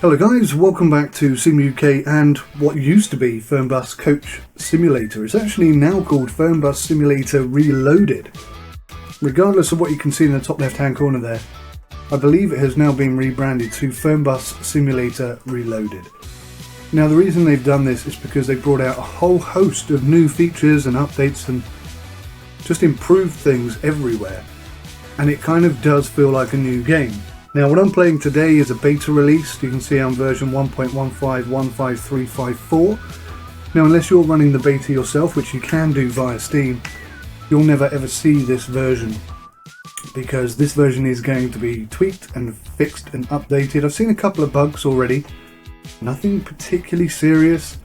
Hello guys, welcome back to Sim UK and what used to be Fernbus Coach Simulator. It's actually now called Fernbus Simulator Reloaded. Regardless of what you can see in the top left hand corner there, I believe it has now been rebranded to Fernbus Simulator Reloaded. Now the reason they've done this is because they brought out a whole host of new features and updates and just improved things everywhere. And it kind of does feel like a new game. Now what I'm playing today is a beta release. You can see I'm version 1.1515354. Now unless you're running the beta yourself, which you can do via Steam, you'll never ever see this version, because this version is going to be tweaked and fixed and updated. I've seen a couple of bugs already, nothing particularly serious.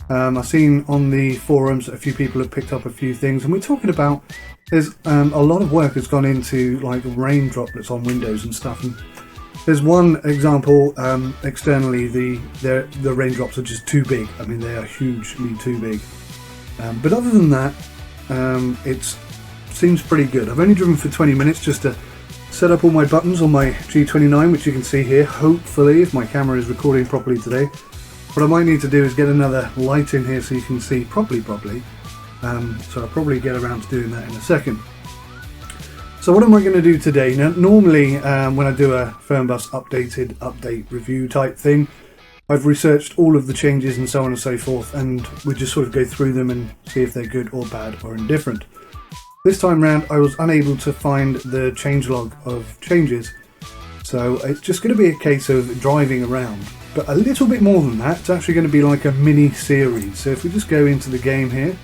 I've seen on the forums a few people have picked up a few things, and we're talking about there's a lot of work has gone into like rain droplets on windows and stuff, and there's one example externally the raindrops are just too big. I mean, they are hugely too big, but other than that it seems pretty good. I've only driven for 20 minutes just to set up all my buttons on my G29, which you can see here, hopefully, if my camera is recording properly today. What I might need to do is get another light in here so you can see properly. So I'll probably get around to doing that in a second. So what am I going to do today? Now normally when I do a Fernbus update review type thing, I've researched all of the changes and so on and so forth, and we just sort of go through them and see if they're good or bad or indifferent. This time round I was unable to find the changelog of changes, so it's just going to be a case of driving around. But a little bit more than that, it's actually going to be like a mini series. So if we just go into the game here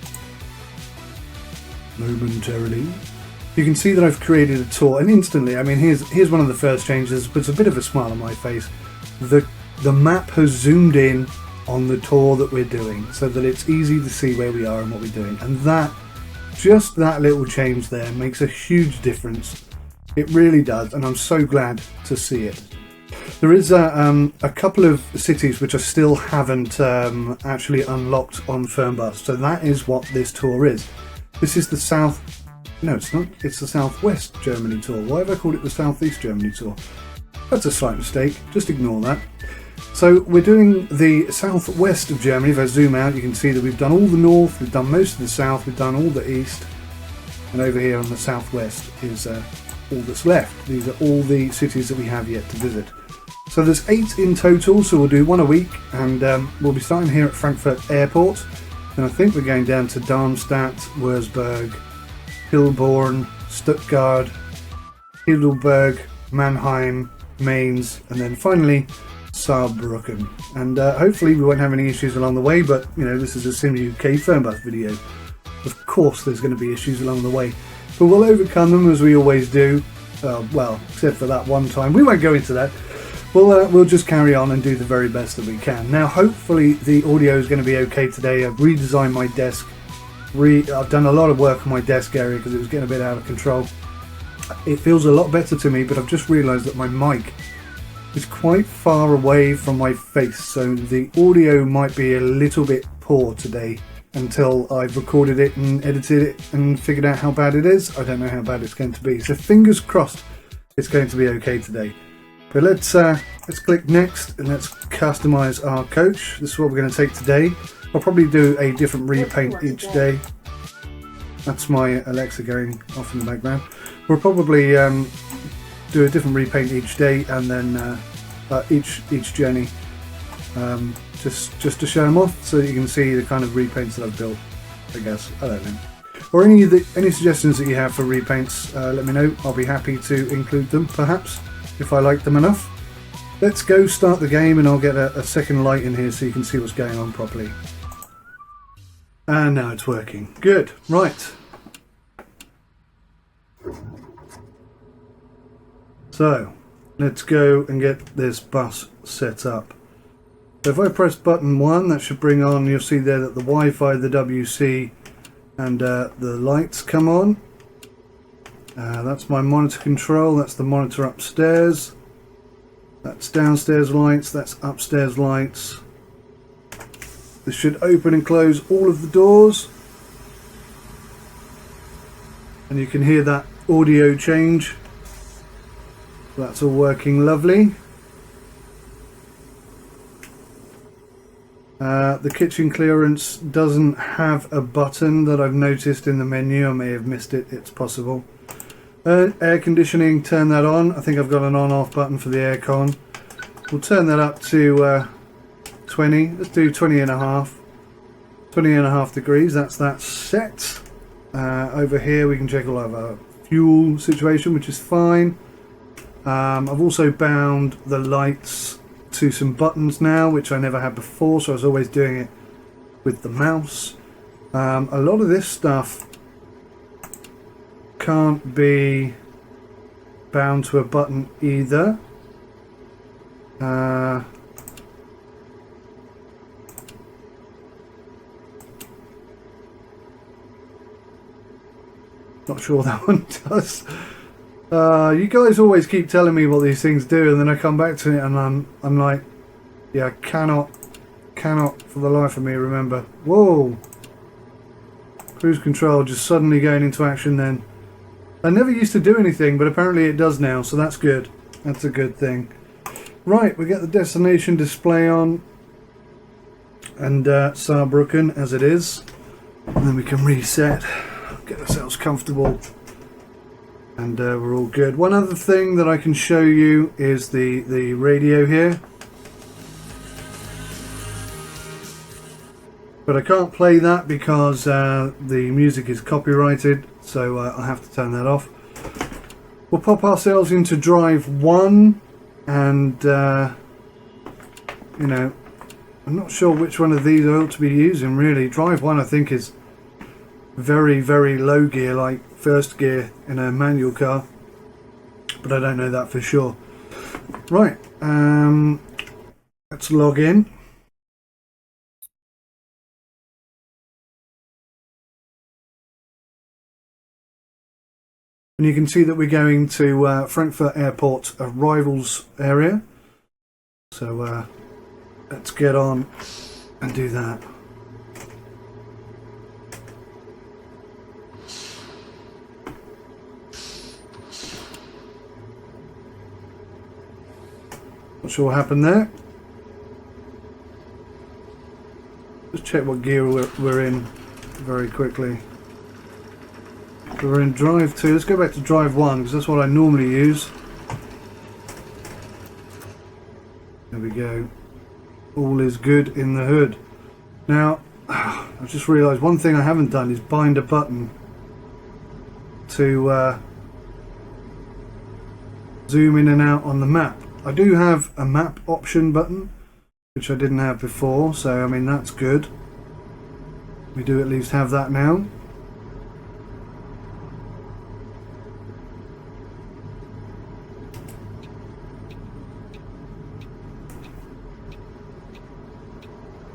momentarily, you can see that I've created a tour, and instantly, I mean, here's one of the first changes, but it's a bit of a smile on my face. The map has zoomed in on the tour that we're doing so that it's easy to see where we are and what we're doing, and just that little change there makes a huge difference. It really does, and I'm so glad to see it. There is a couple of cities which I still haven't actually unlocked on Fernbus, so that is what this tour is. This is the no it's not, it's the Southwest Germany tour. Why have I called it the Southeast Germany tour? That's a slight mistake, just ignore that. So we're doing the southwest of Germany. If I zoom out, you can see that we've done all the north, we've done most of the south, we've done all the east, and over here on the southwest is all that's left. These are all the cities that we have yet to visit. So there's 8 in total, so we'll do one a week, and we'll be starting here at Frankfurt Airport, and I think we're going down to Darmstadt, Würzburg, Hilborn, Stuttgart, Heidelberg, Mannheim, Mainz, and then finally Saarbrücken. And hopefully we won't have any issues along the way, but you know, this is a Sim UK Fernbus video. Of course there's going to be issues along the way, but we'll overcome them as we always do. Well, except for that one time. We won't go into that. We'll just carry on and do the very best that we can. Now hopefully the audio is going to be okay today. I've redesigned my desk. I've done a lot of work on my desk area because it was getting a bit out of control. It feels a lot better to me, but I've just realised that my mic is quite far away from my face, so the audio might be a little bit poor today until I've recorded it and edited it and figured out how bad it is. I don't know how bad it's going to be, so fingers crossed it's going to be okay today. But let's click next and let's customise our coach. This is what we're going to take today. I'll probably do a different repaint each day. That's my Alexa going off in the background. We'll probably do a different repaint each day, and then each journey, just to show them off so that you can see the kind of repaints that I've built. I guess, I don't know. Or any suggestions that you have for repaints, let me know. I'll be happy to include them, perhaps, if I like them enough. Let's go start the game, and I'll get a second light in here so you can see what's going on properly. And now it's working. Good. Right. So, let's go and get this bus set up. So if I press button 1, that should bring on, you'll see there that the Wi-Fi, the WC, and the lights come on. That's my monitor control, that's the monitor upstairs. That's downstairs lights, that's upstairs lights. This should open and close all of the doors. And you can hear that audio change. That's all working lovely. The kitchen clearance doesn't have a button that I've noticed in the menu. I may have missed it, it's possible. Air conditioning, turn that on. I think I've got an on-off button for the aircon. We'll turn that up to 20. Let's do 20 and a half. 20 and a half degrees, that's that set. Over here we can check all of our fuel situation, which is fine. I've also bound the lights to some buttons now, which I never had before, so I was always doing it with the mouse. A lot of this stuff can't be bound to a button either. Not sure that one does. You guys always keep telling me what these things do, and then I come back to it and I'm like, yeah, I cannot for the life of me remember. Whoa! Cruise control just suddenly going into action then. I never used to do anything, but apparently it does now, so that's good. That's a good thing. Right, we get the destination display on, and Saarbrücken as it is, and then we can reset, get ourselves comfortable, and we're all good. One other thing that I can show you is the radio here, but I can't play that because the music is copyrighted, so I'll have to turn that off. We'll pop ourselves into drive 1, and you know, I'm not sure which one of these I ought to be using really. Drive 1 I think is very, very low gear, like first gear in a manual car, but I don't know that for sure. Right, let's log in. And you can see that we're going to Frankfurt Airport arrivals area. So let's get on and do that. Not sure what happened there. Just check what gear we're in very quickly. We're in drive 2. Let's go back to drive 1 because that's what I normally use. There we go. All is good in the hood. Now, I just realised one thing I haven't done is bind a button to zoom in and out on the map. I do have a map option button, which I didn't have before, so I mean that's good. We do at least have that now.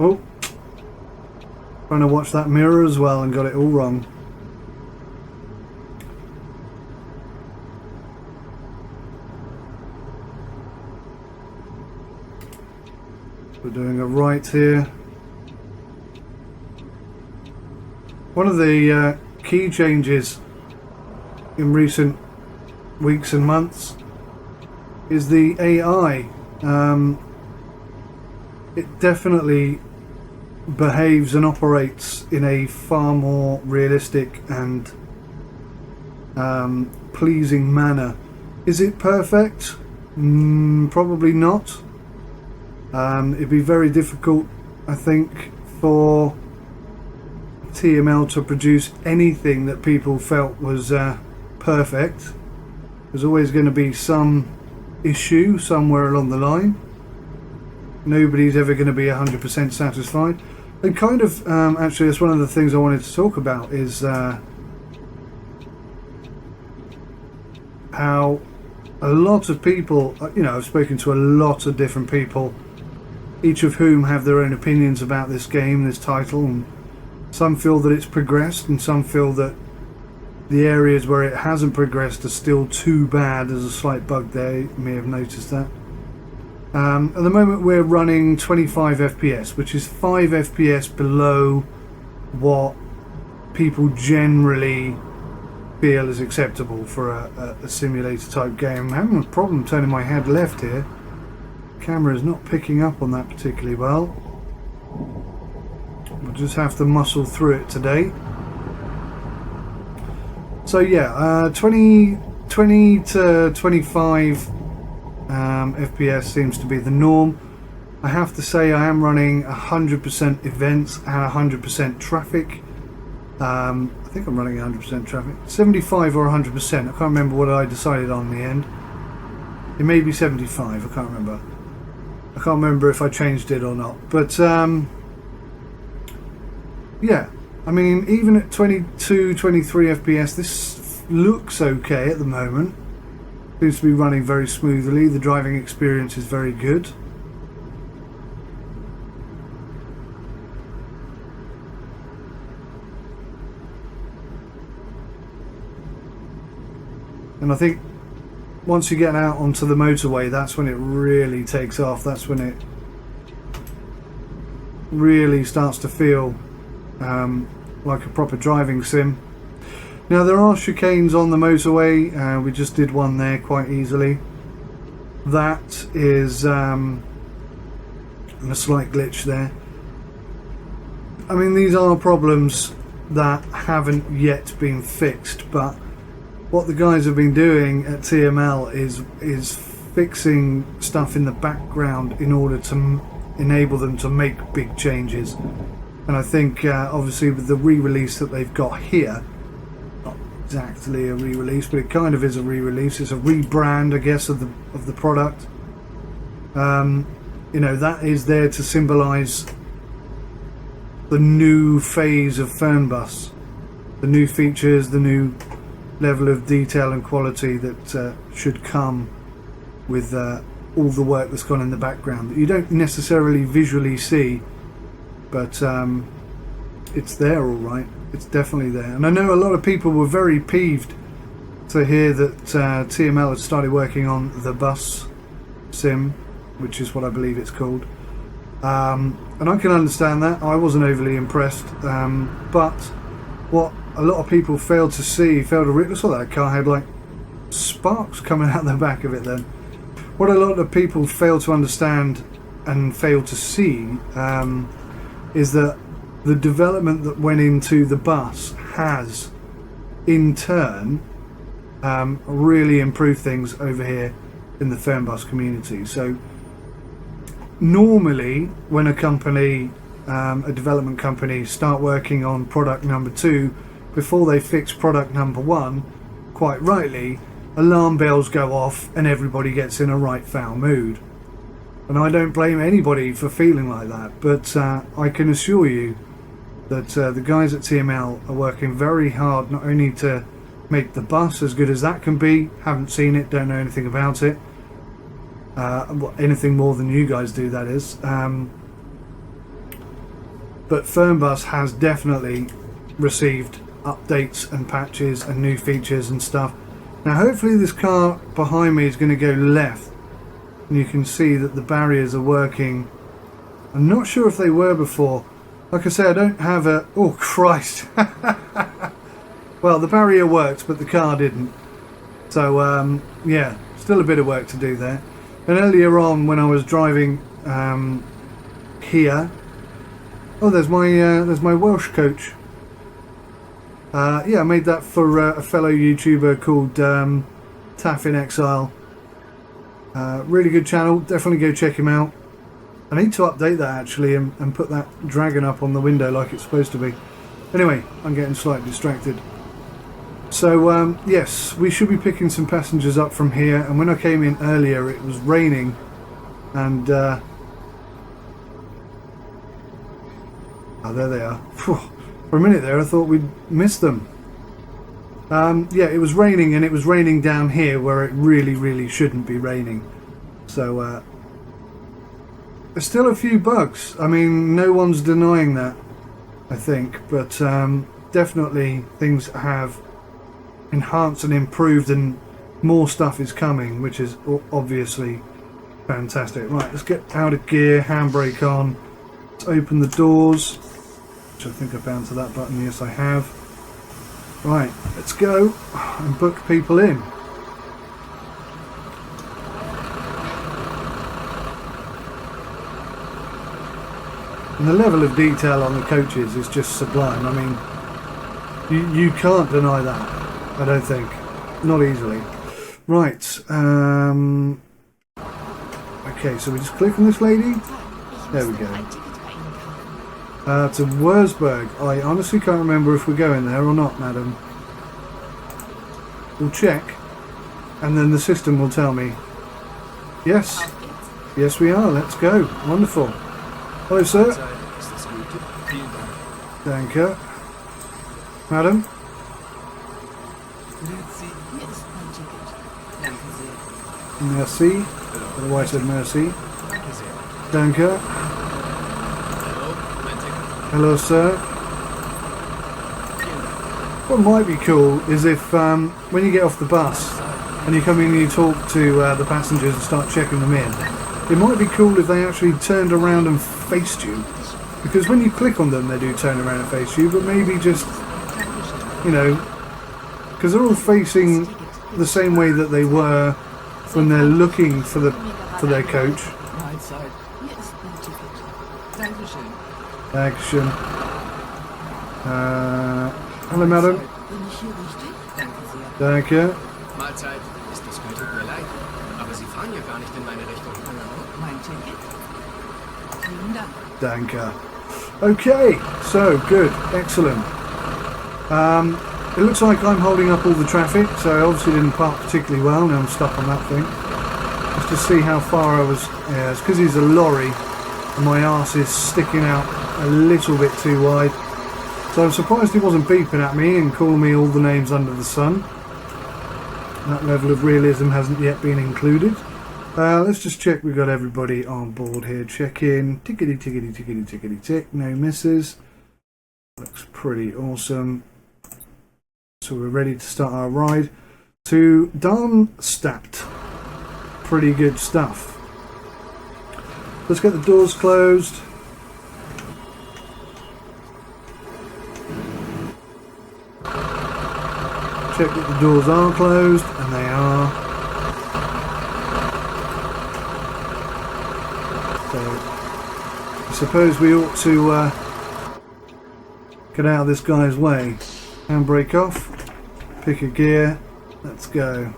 Oh, trying to watch that mirror as well and got it all wrong. We're doing a right here. One of the key changes in recent weeks and months is the AI. It definitely behaves and operates in a far more realistic and pleasing manner. Is it perfect? Probably not. It'd be very difficult, I think, for TML to produce anything that people felt was perfect. There's always going to be some issue somewhere along the line. Nobody's ever going to be 100% satisfied. And kind of, actually, that's one of the things I wanted to talk about is how a lot of people, you know, I've spoken to a lot of different people, each of whom have their own opinions about this game, this title, and some feel that it's progressed and some feel that the areas where it hasn't progressed are still too bad. There's a slight bug there, you may have noticed that. At the moment we're running 25 FPS, which is 5 FPS below what people generally feel is acceptable for a simulator type game. I'm having a problem turning my head left here. The camera is not picking up on that particularly well. just have to muscle through it today. So yeah, 20 to 25 FPS seems to be the norm. I have to say I am running 100% events and 100% traffic. I think I'm running 100% traffic. 75 or 100%. I can't remember what I decided on in the end. It may be 75. I can't remember. I can't remember if I changed it or not. But yeah, I mean, even at 22, 23 FPS, this looks okay at the moment. Seems to be running very smoothly. The driving experience is very good. And I think once you get out onto the motorway, that's when it really takes off. That's when it really starts to feel like a proper driving sim. Now there are chicanes on the motorway. We just did one there quite easily. That is a slight glitch there. I mean, these are problems that haven't yet been fixed, but what the guys have been doing at TML is fixing stuff in the background in order to enable them to make big changes. And I think obviously with the re-release that they've got here, not exactly a re-release, but it kind of is a re-release. It's a rebrand, I guess, of the product. You know, that is there to symbolise the new phase of Fernbus, the new features, the new level of detail and quality that should come with all the work that's gone in the background that you don't necessarily visually see, but it's there all right. It's definitely there. And I know a lot of people were very peeved to hear that TML had started working on the bus sim, which is what I believe it's called, and I can understand that. I wasn't overly impressed, but what a lot of people failed to realize, saw that car had like sparks coming out the back of it then. What a lot of people fail to understand and fail to see is that the development that went into the bus has in turn really improved things over here in the Fernbus community. So normally when a company, a development company, start working on product number 2, before they fix product number 1, quite rightly, alarm bells go off and everybody gets in a right foul mood. And I don't blame anybody for feeling like that, but I can assure you that the guys at TML are working very hard not only to make the bus as good as that can be, haven't seen it, don't know anything about it, anything more than you guys do, that is, but Fernbus has definitely received updates and patches and new features and stuff. Now hopefully this car behind me is going to go left and you can see that the barriers are working. I'm not sure if they were before. Like I say, I don't have a... oh Christ. Well, the barrier worked but the car didn't, so yeah, still a bit of work to do there. And earlier on when I was driving here, oh, there's my Welsh coach. Yeah, I made that for a fellow YouTuber called Taff in Exile. Really good channel, definitely go check him out. I need to update that actually and put that dragon up on the window like it's supposed to be. Anyway, I'm getting slightly distracted. So yes, we should be picking some passengers up from here, and when I came in earlier it was raining and oh, there they are. Phew. For a minute there I thought we'd missed them. Yeah, it was raining, and it was raining down here where it really shouldn't be raining. So there's still a few bugs. I mean, no one's denying that, I think, but definitely things have enhanced and improved and more stuff is coming, which is obviously fantastic. Right, let's get out of gear, handbrake on, let's open the doors. I think I bound to that button. Yes, I have. Right, let's go and book people in. And the level of detail on the coaches is just sublime. I mean, you can't deny that, I don't think. Not easily. Right. Okay, so we just click on this lady. There we go. To Wurzburg. I honestly can't remember if we're going there or not, madam. We'll check, and then the system will tell me. Yes. Yes, we are. Let's go. Wonderful. Hello, sir. Thank you. Madam? Merci. Otherwise said merci. Danke. Hello, sir. What might be cool is if when you get off the bus and you come in and you talk to the passengers and start checking them in, it might be cool if they actually turned around and faced you. Because when you click on them, they do turn around and face you, but maybe just, you know, because they're all facing the same way that they were when they're looking for their coach. Action. Hello, madam. Danke. Mahlzeit. Ist das gut? Tut mir leid. Aber Sie fahren ja gar nicht in meine Richtung. Mein Ticket. Vielen Dank. Danke. Okay, so good, excellent. It looks like I'm holding up all the traffic, so I obviously didn't park particularly well. Now I'm stuck on that thing. Just to see how far I was. Yeah, it's because he's a lorry and my arse is sticking out a little bit too wide. So I'm surprised he wasn't beeping at me and calling me all the names under the sun. That level of realism hasn't yet been included. Let's just check we've got everybody on board here. Check in. Tickety, tickety, tickety, tickety, tick. No misses. Looks pretty awesome. So we're ready to start our ride to Darmstadt. Pretty good stuff. Let's get the doors closed. Check that the doors are closed, and they are. So I suppose we ought to get out of this guy's way. Handbrake off, pick a gear, let's go.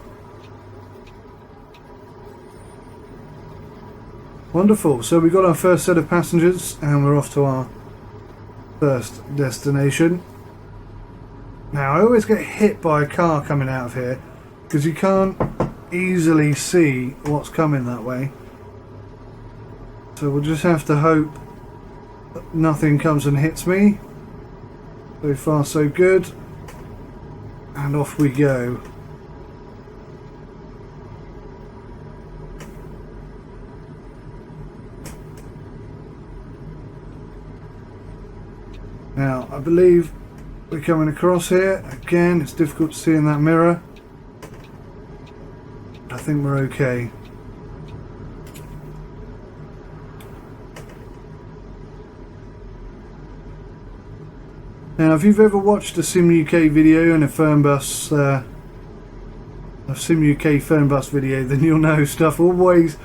Wonderful, so we got our first set of passengers and we're off to our first destination. Now I always get hit by a car coming out of here because you can't easily see what's coming that way. So we'll just have to hope that nothing comes and hits me. So far so good. And off we go. Now I believe we're coming across here. Again, it's difficult to see in that mirror. I think we're okay. Now, if you've ever watched a Sim UK video and a Fernbus, Sim UK Fernbus video, then you'll know stuff always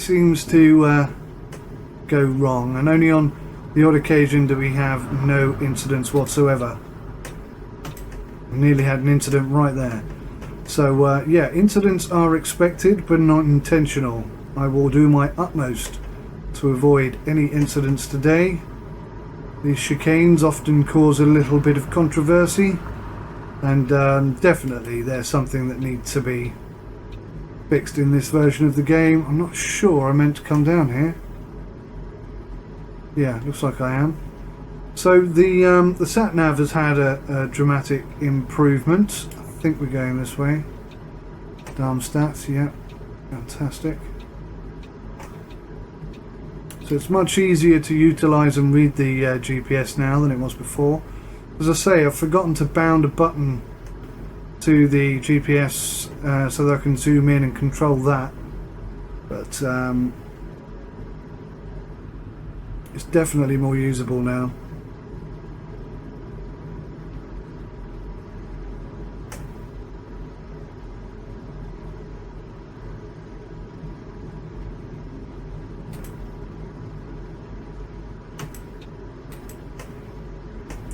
seems to go wrong, and only on the odd occasion do we have no incidents whatsoever. We nearly had an incident right there. So yeah, incidents are expected but not intentional. I will do my utmost to avoid any incidents today. These chicanes often cause a little bit of controversy, and definitely there's something that needs to be fixed in this version of the game. I'm not sure I meant to come down here. Yeah, looks like I am. So the sat-nav has had a dramatic improvement. I think we're going this way. Darmstadt, yeah, fantastic. So it's much easier to utilise and read the GPS now than it was before. As I say, I've forgotten to bound a button to the GPS so that I can zoom in and control that. But it's definitely more usable now.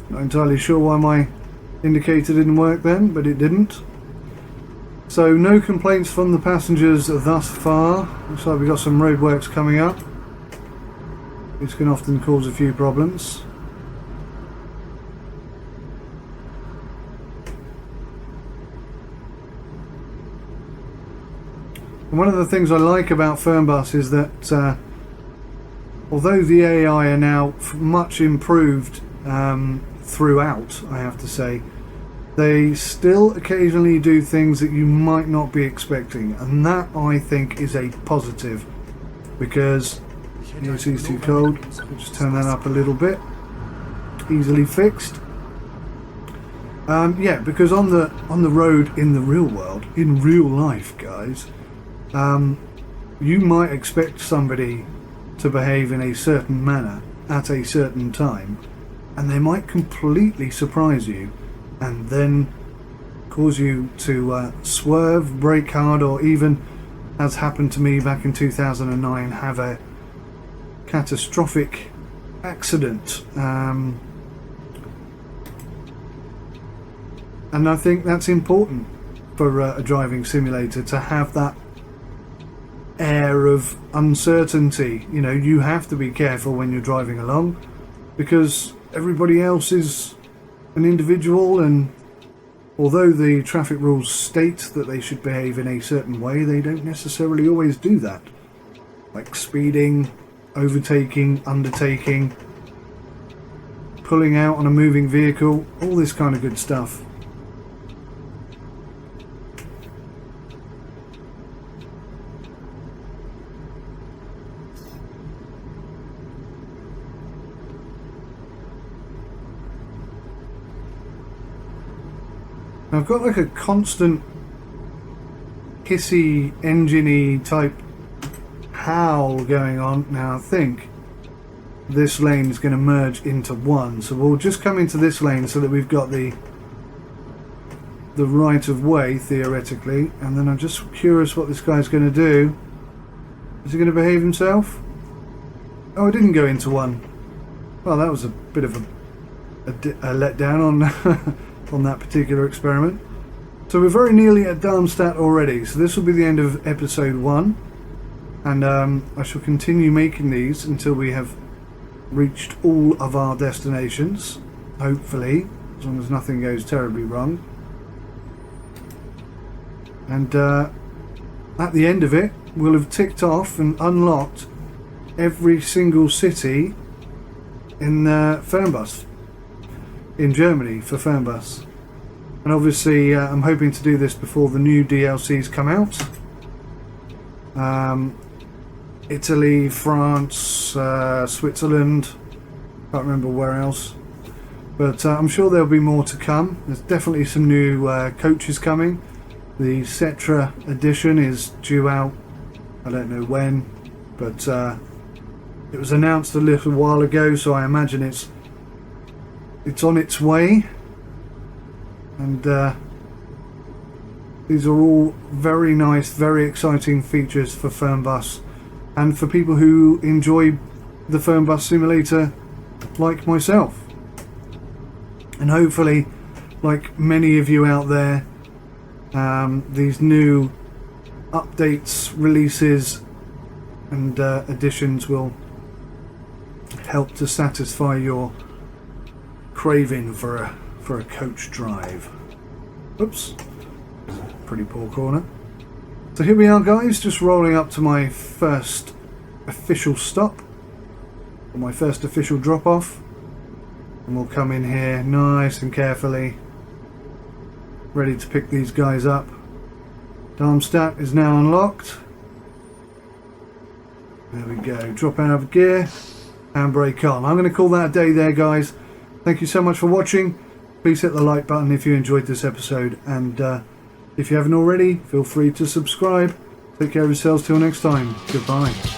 Not entirely sure why my indicator didn't work then, but it didn't. So no complaints from the passengers thus far. Looks like we've got some roadworks coming up. This can often cause a few problems. And one of the things I like about Fernbus is that although the AI are now much improved throughout, I have to say, they still occasionally do things that you might not be expecting, and that I think is a positive, because the AC is too cold. I'll just turn that up a little bit. Easily fixed. Yeah, because on the road in the real world, in real life, guys, you might expect somebody to behave in a certain manner at a certain time, and they might completely surprise you and then cause you to swerve, brake hard, or even, as happened to me back in 2009, have a catastrophic accident. And I think that's important for a driving simulator, to have that air of uncertainty. You know, you have to be careful when you're driving along, because everybody else is an individual, and although the traffic rules state that they should behave in a certain way, they don't necessarily always do that. Like speeding, overtaking, undertaking, pulling out on a moving vehicle, all this kind of good stuff. I've got like a constant hissy, engine-y type howl going on. Now I think this lane is going to merge into one, so we'll just come into this lane so that we've got the right of way theoretically, and then I'm just curious what this guy's going to do. Is he going to behave himself? Oh, it didn't go into one. Well, that was a bit of a letdown on on that particular experiment. So we're very nearly at Darmstadt already, so this will be the end of episode 1, and I shall continue making these until we have reached all of our destinations, hopefully, as long as nothing goes terribly wrong. And at the end of it, we'll have ticked off and unlocked every single city in Fernbus, in Germany, for Fernbus. And obviously I'm hoping to do this before the new DLCs come out. Italy, France, Switzerland, can't remember where else, but I'm sure there'll be more to come. There's definitely some new coaches coming. The Cetra edition is due out, I don't know when, but it was announced a little while ago, so I imagine it's on its way. And these are all very nice, very exciting features for Fernbus, and for people who enjoy the Fernbus simulator like myself. And hopefully, like many of you out there, these new updates, releases and additions will help to satisfy your craving for a coach drive. Oops, pretty poor corner. So here we are, guys, just rolling up to my first official stop, or my first official drop off, and we'll come in here nice and carefully, ready to pick these guys up. Darmstadt is now unlocked. There we go, drop out of gear and brake on. I'm going to call that a day there, guys. Thank you so much for watching. Please hit the like button if you enjoyed this episode, and if you haven't already, feel free to subscribe. Take care of yourselves till next time. Goodbye.